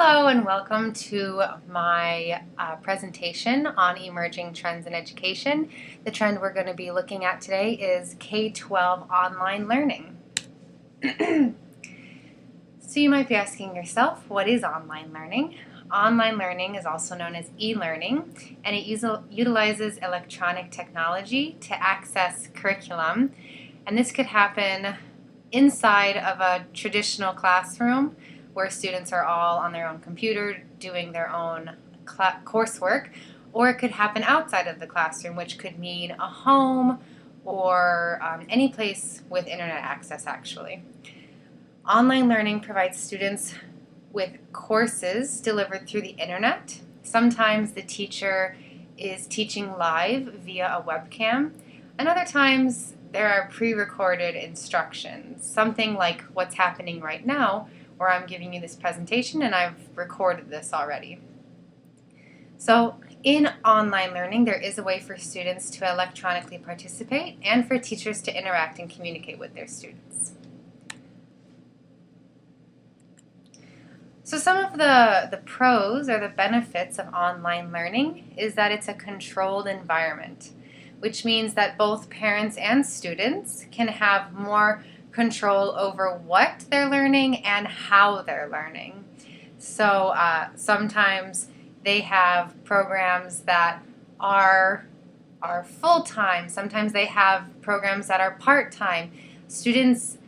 Hello and welcome to my presentation on emerging trends in education. The trend we're going to be looking at today is K-12 online learning. So you might be asking yourself, what is online learning? Online learning is also known as e-learning, and it utilizes electronic technology to access curriculum, and this could happen inside of a traditional classroom where students are all on their own computer doing their own coursework, or it could happen outside of the classroom, which could mean a home or any place with internet access actually. Online learning provides students with courses delivered through the internet. Sometimes the teacher is teaching live via a webcam, and other times there are pre-recorded instructions, something like what's happening right now, where I'm giving you this presentation and I've recorded this already. So in online learning, there is a way for students to electronically participate and for teachers to interact and communicate with their students. So some of the pros or the benefits of online learning is that it's a controlled environment, which means that both parents and students can have more control over what they're learning and how they're learning. So sometimes they have programs that are full-time. Sometimes they have programs that are part-time. Students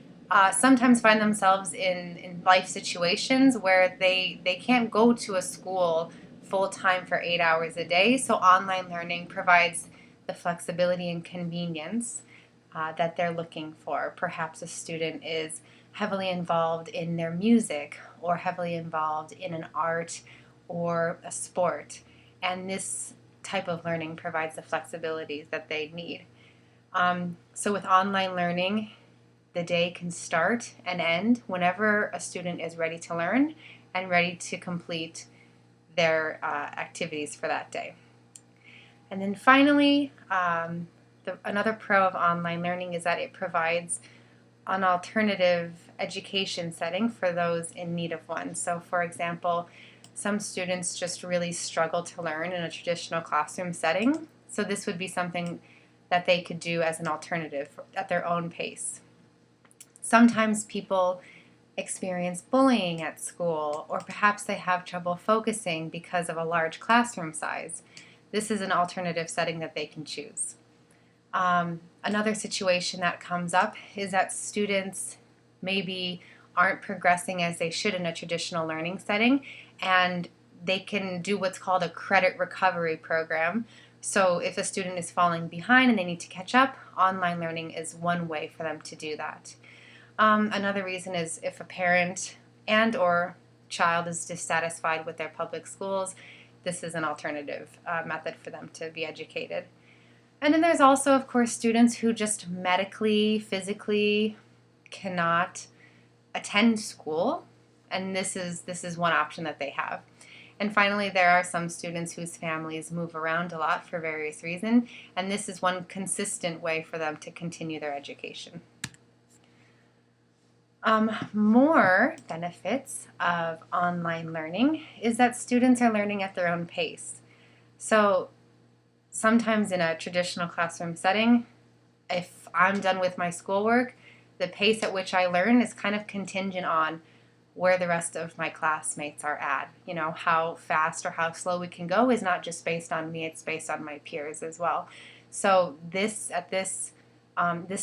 sometimes find themselves in life situations where they can't go to a school full-time for 8 hours a day, so online learning provides the flexibility and convenience that they're looking for. Perhaps a student is heavily involved in their music or heavily involved in an art or a sport, and this type of learning provides the flexibilities that they need. So with online learning, the day can start and end whenever a student is ready to learn and ready to complete their activities for that day. And then finally, another pro of online learning is that it provides an alternative education setting for those in need of one. So for example, some students just really struggle to learn in a traditional classroom setting, so this would be something that they could do as an alternative at their own pace. Sometimes people experience bullying at school, or perhaps they have trouble focusing because of a large classroom size. This is an alternative setting that they can choose. Another situation that comes up is that students maybe aren't progressing as they should in a traditional learning setting, and they can do what's called a credit recovery program. So if a student is falling behind and they need to catch up, online learning is one way for them to do that. Another reason is if a parent and or child is dissatisfied with their public schools, this is an alternative method for them to be educated. And then there's also, of course, students who just medically, physically cannot attend school, and this is one option that they have. And finally, there are some students whose families move around a lot for various reasons, and this is one consistent way for them to continue their education. More benefits of online learning is that students are learning at their own pace. So sometimes in a traditional classroom setting, if I'm done with my schoolwork, the pace at which I learn is kind of contingent on where the rest of my classmates are at. You know, how fast or how slow we can go is not just based on me, it's based on my peers as well. So this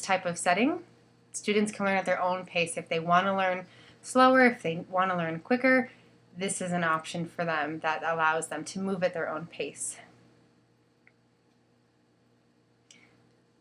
type of setting, students can learn at their own pace. If they want to learn slower, if they want to learn quicker, this is an option for them that allows them to move at their own pace.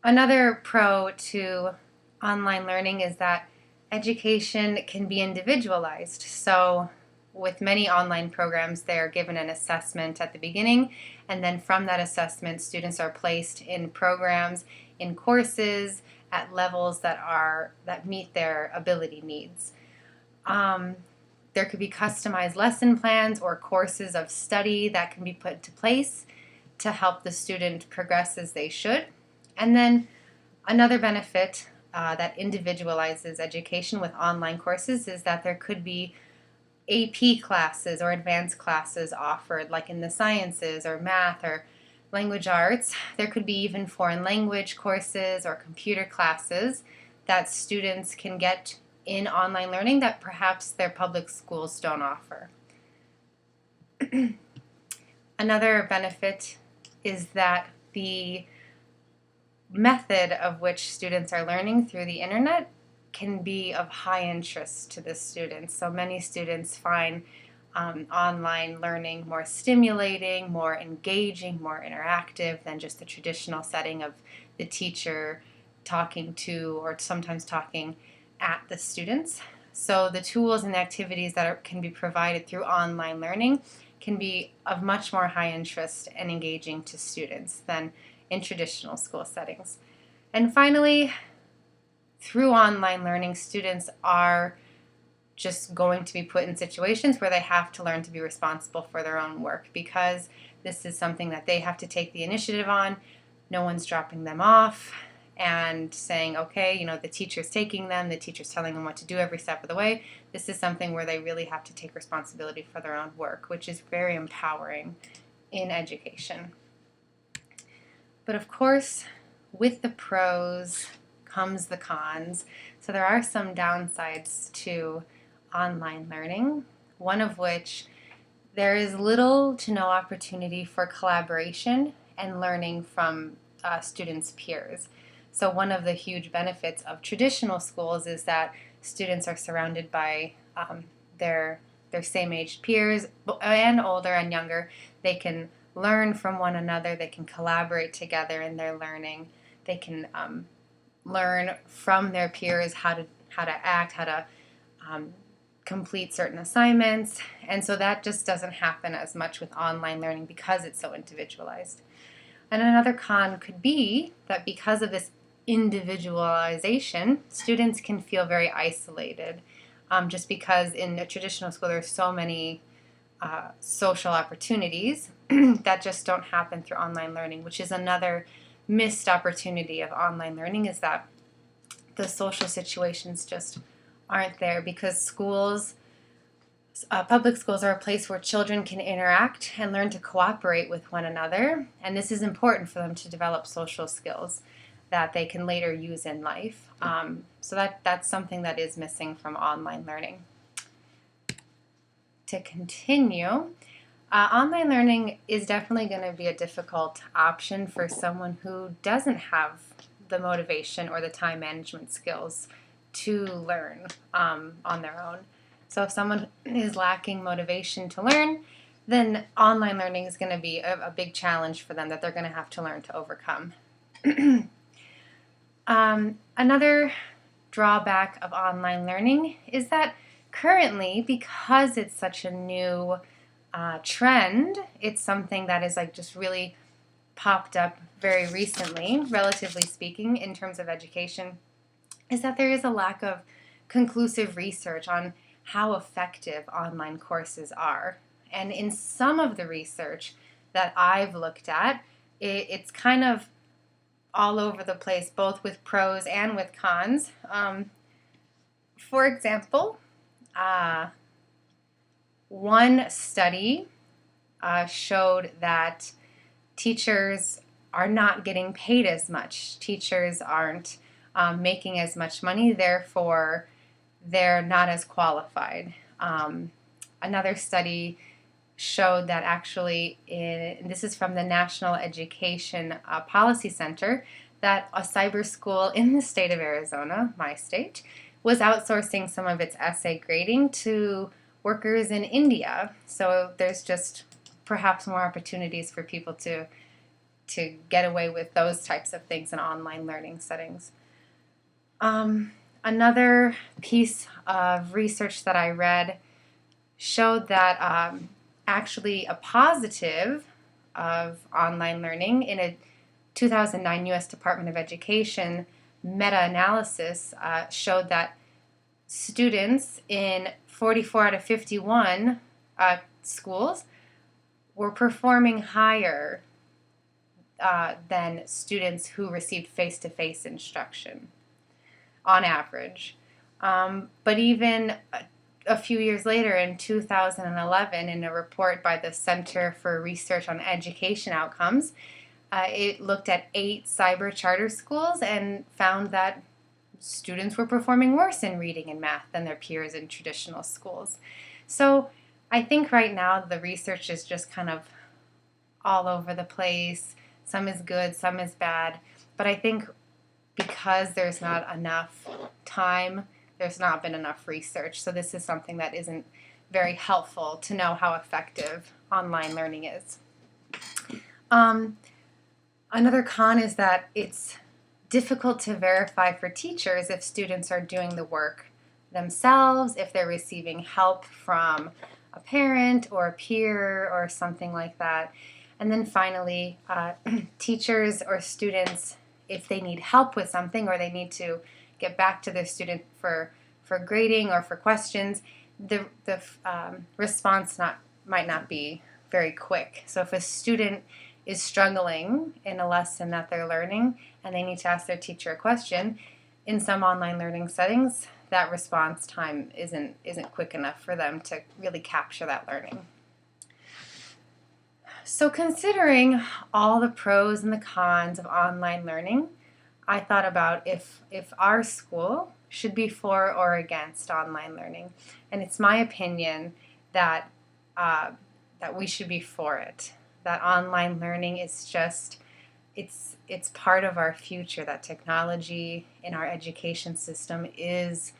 Another pro to online learning is that education can be individualized. So with many online programs, they're given an assessment at the beginning, and then from that assessment, students are placed in programs, in courses, at levels that meet their ability needs. There could be customized lesson plans or courses of study that can be put into place to help the student progress as they should. And then another benefit that individualizes education with online courses is that there could be AP classes or advanced classes offered, like in the sciences or math or language arts. There could be even foreign language courses or computer classes that students can get in online learning that perhaps their public schools don't offer. Another benefit is that the method of which students are learning through the internet can be of high interest to the students. So many students find online learning more stimulating, more engaging, more interactive than just the traditional setting of the teacher talking to or sometimes talking at the students. So the tools and activities that can be provided through online learning can be of much more high interest and engaging to students than in traditional school settings. And finally, through online learning, students are just going to be put in situations where they have to learn to be responsible for their own work, because this is something that they have to take the initiative on. No one's dropping them off and saying, okay, the teacher's taking them, the teacher's telling them what to do every step of the way. This is something where they really have to take responsibility for their own work, which is very empowering in education. But of course, with the pros comes the cons. So there are some downsides to online learning, one of which there is little to no opportunity for collaboration and learning from students' peers. So one of the huge benefits of traditional schools is that students are surrounded by their same-aged peers, and older and younger. They can learn from one another. They can collaborate together in their learning. They can learn from their peers how to act, how to complete certain assignments. And so that just doesn't happen as much with online learning because it's so individualized. And another con could be that because of this individualization, students can feel very isolated, just because in a traditional school there's so many social opportunities that just don't happen through online learning, which is another missed opportunity of online learning, is that the social situations just aren't there, because schools, public schools, are a place where children can interact and learn to cooperate with one another, and this is important for them to develop social skills that they can later use in life. So that's something that is missing from online learning. To continue, online learning is definitely going to be a difficult option for someone who doesn't have the motivation or the time management skills to learn on their own. So if someone is lacking motivation to learn, then online learning is going to be a big challenge for them that they're going to have to learn to overcome. Another drawback of online learning is that currently, because it's such a new trend, it's something that is just really popped up very recently, relatively speaking, in terms of education, is that there is a lack of conclusive research on how effective online courses are. And in some of the research that I've looked at, it's kind of all over the place, both with pros and with cons. For example, one study showed that teachers are not getting paid as much. Teachers aren't making as much money, therefore they're not as qualified. Another study showed that actually, this is from the National Education Policy Center, that a cyber school in the state of Arizona, my state, was outsourcing some of its essay grading to workers in India. So there's just perhaps more opportunities for people to get away with those types of things in online learning settings. Another piece of research that I read showed that actually a positive of online learning in a 2009 U.S. Department of Education meta-analysis showed that students in 44 out of 51 schools were performing higher than students who received face-to-face instruction on average. But even a few years later, in 2011, in a report by the Center for Research on Education Outcomes, it looked at 8 cyber charter schools and found that students were performing worse in reading and math than their peers in traditional schools. So I think right now the research is just kind of all over the place. Some is good, some is bad. But I think because there's not enough time, there's not been enough research. So this is something that isn't very helpful to know how effective online learning is. Another con is that it's difficult to verify for teachers if students are doing the work themselves, if they're receiving help from a parent or a peer or something like that. And then finally, teachers or students, if they need help with something or they need to get back to their student for grading or for questions, the response might not be very quick. So if a student is struggling in a lesson that they're learning and they need to ask their teacher a question, in some online learning settings, that response time isn't quick enough for them to really capture that learning. So considering all the pros and the cons of online learning, I thought about if our school should be for or against online learning. And it's my opinion that we should be for it. That online learning is just, it's part of our future, that technology in our education system is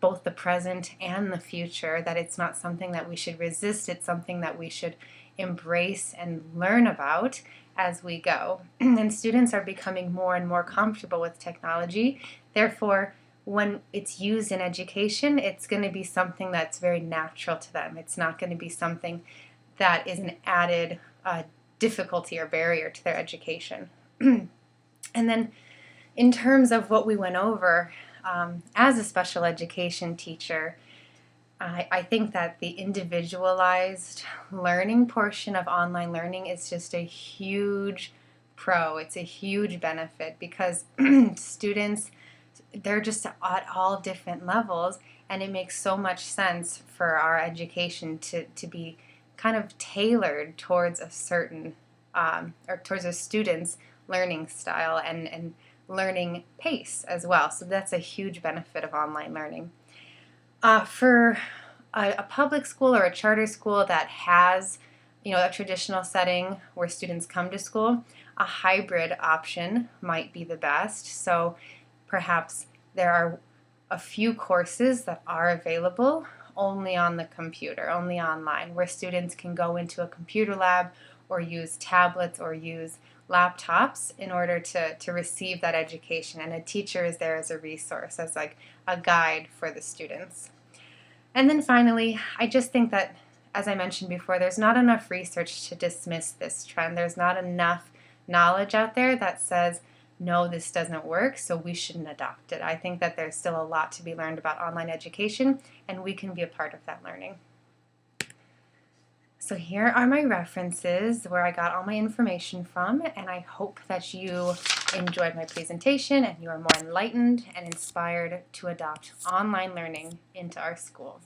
both the present and the future, that it's not something that we should resist, it's something that we should embrace and learn about as we go. And students are becoming more and more comfortable with technology. Therefore, when it's used in education, it's going to be something that's very natural to them. It's not going to be something that is an added difficulty or barrier to their education. And then in terms of what we went over, as a special education teacher, I think that the individualized learning portion of online learning is just a huge pro. It's a huge benefit because students, they're just at all different levels, and it makes so much sense for our education to be kind of tailored towards a certain, or towards a student's learning style and learning pace as well. So that's a huge benefit of online learning. For a public school or a charter school that has, a traditional setting where students come to school, a hybrid option might be the best. So perhaps there are a few courses that are available only on the computer, only online, where students can go into a computer lab or use tablets or use laptops in order to receive that education, and a teacher is there as a resource, as like a guide for the students. And then finally, I just think that, as I mentioned before, there's not enough research to dismiss this trend. There's not enough knowledge out there that says, no, this doesn't work, so we shouldn't adopt it. I think that there's still a lot to be learned about online education, and we can be a part of that learning. So here are my references where I got all my information from, and I hope that you enjoyed my presentation and you are more enlightened and inspired to adopt online learning into our school.